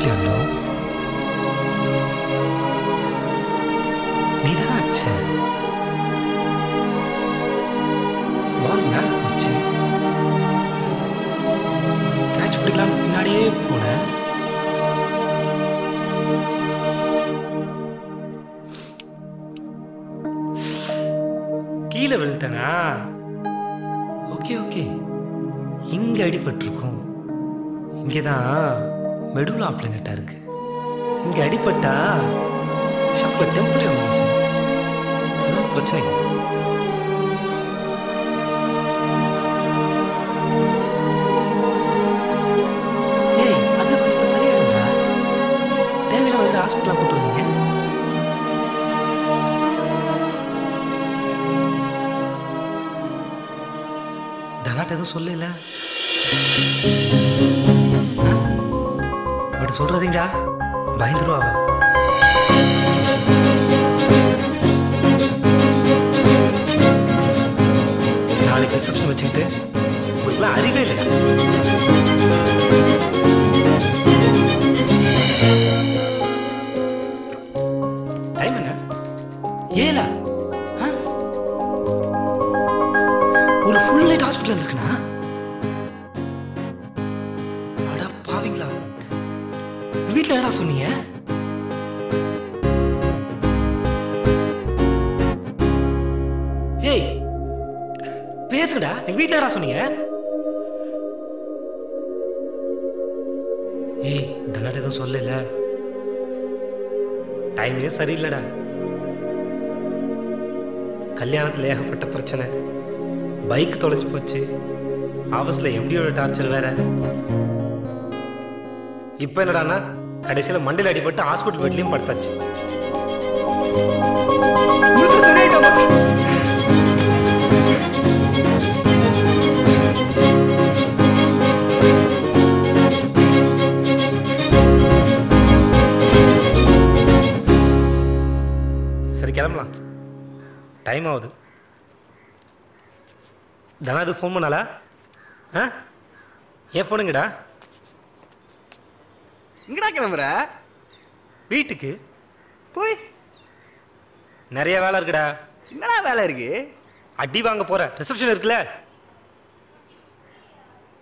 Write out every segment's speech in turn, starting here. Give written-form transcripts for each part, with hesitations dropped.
அடிக்கலையோ? நீதான் அடிச்ச. பால் மேல போச்சு. கேட்ச் பிடிக்கலாம் பின்னாடியே போன. கீழே விழுட்டனா? Okay okay. இங்க அடிபட்டிருக்கும். இங்கதான் மெடுலா ஆப்ளங்கட்டா இருக்கு. இங்க அடிபட்டா ஷாப்ல டெம்பரரி வந்து பிரச்சனை. ஏய், அது கொஞ்சம் சரியாயிடுங்க. தேவையில்ல வந்து ஹாஸ்பிட்டல் கூட்டு வந்தீங்க. தனாட்ட எதுவும் சொல்லல. அப்படி சொல்றதீங்கடா, பயந்துருவா. நாளைக்கு ரிசப்ஷன் வச்சுக்கிட்டு உங்களுக்குலாம் அறிவே இல்லையா? டைம் என்ன? 7 ஒரு ஃபுல் நைட் ஹாஸ்பிட்டல் இருந்திருக்குண்ணா. அட பாவீங்களா, வீட்டில் என்னடா சொன்னீங்க? ஏய் பேசுங்கடா, எங்க வீட்டில் என்னடா சொன்னீங்க? ஏய் தன்னாட்ட எதுவும் சொல்லல. டைமே சரியில்லைடா. கல்யாணத்தில் ஏகப்பட்ட பிரச்சனை. பைக் தொலைஞ்சு போச்சு. ஆஃபீஸில் எம்டியோட டார்ச்சர் வேற. இப்போ என்னடான்னா கடைசியில் மண்டையில் அடிபட்டு ஹாஸ்பிட்டல் பெட்லையும் படுத்தாச்சு. சரி கிளம்பலாம், டைம் ஆகுது. தனா இது ஃபோன் பண்ணாலா? ஏன் ஃபோனுங்கடா? எங்கடா கிளம்புற? வீட்டுக்கு போய் நிறைய வேலை இருக்குடா. என்னடா வேலை இருக்கு? அடி வாங்க போற. ரிசப்ஷன் இருக்குல்ல?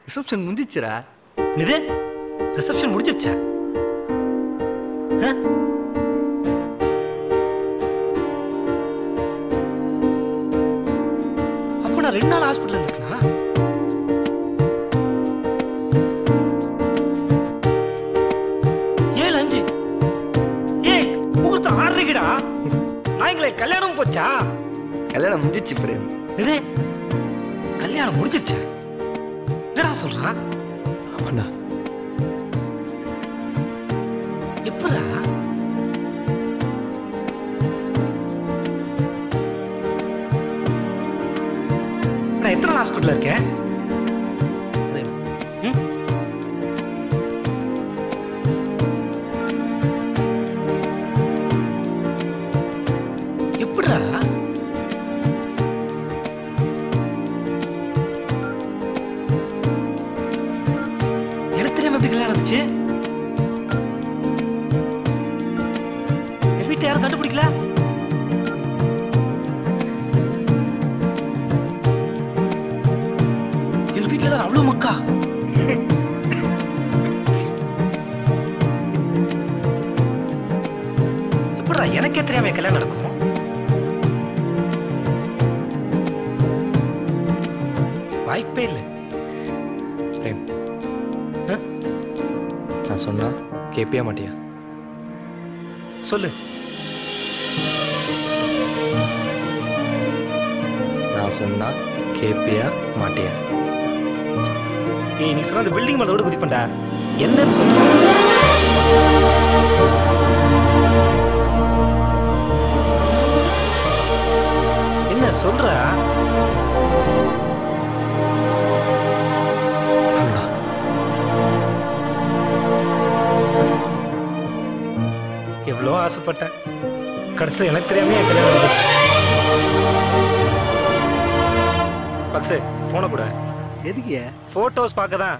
ரிசப்ஷன் முடிஞ்சிச்சுரா. இது ரிசப்ஷன் முடிஞ்சிருச்சா? அப்போ நான் 2 நாள் ஹாஸ்பிட்டல் இருக்கேனா? கல்யாணம் போச்சா? கல்யாணம் முடிஞ்சிச்சு பிரேம். இது கல்யாணம் முடிஞ்சிருச்சா? என்னடா சொல்றான்? ஆமாண்டா. எப்படா? நான் எத்தனை ஹாஸ்பிட்டல் இருக்கேன்? யாரும் கண்டுபிடிக்கல. எங்க வீட்டுல அவ்வளவு மக்கா. எப்படா எனக்கே தெரியாம கல்யாணம் நடக்கும்? வாய்ப்பே இல்லை. நான் சொன்னா கேப்பியா மாட்டியா? சொல்லு. நான் சொன்னா கேப்பியா மாட்டியா? ஏய், நீ சொன்ன அந்த பில்டிங் மேல கூட குதிப்பண்டா. என்னன்னு சொல்லு. என்ன சொல்ற? எவ்வளோ ஆசைப்பட்டேன். கடைசியில் எனக்கு தெரியாம என் கல்யாணம் நடந்துச்சு. பக்ஸு, போனை கூட. எதுக்கு? போட்டோஸ் பார்க்க தான்.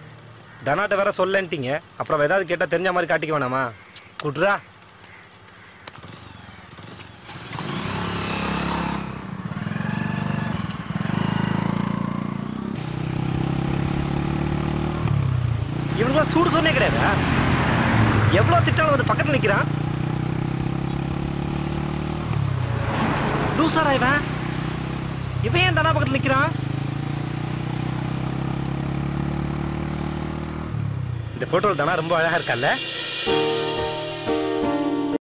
தனாட்ட வேற சொல்லன்ட்டீங்க. அப்புறம் ஏதாவது கேட்டால் தெரிஞ்ச மாதிரி காட்டிக்க வேணாமா? குட்ரா. இவனுக்குலாம் சூடு சொன்னே கிடையாதா? எவ்வளோ திட்டாலும் வந்து பக்கத்தில் நிற்கிறான். லூசாரா இவன் ஏன் தனா பக்கத்தில் நிற்கிறான்? இந்த போட்டோவில் தானா ரொம்ப அழகா இருக்கல்ல?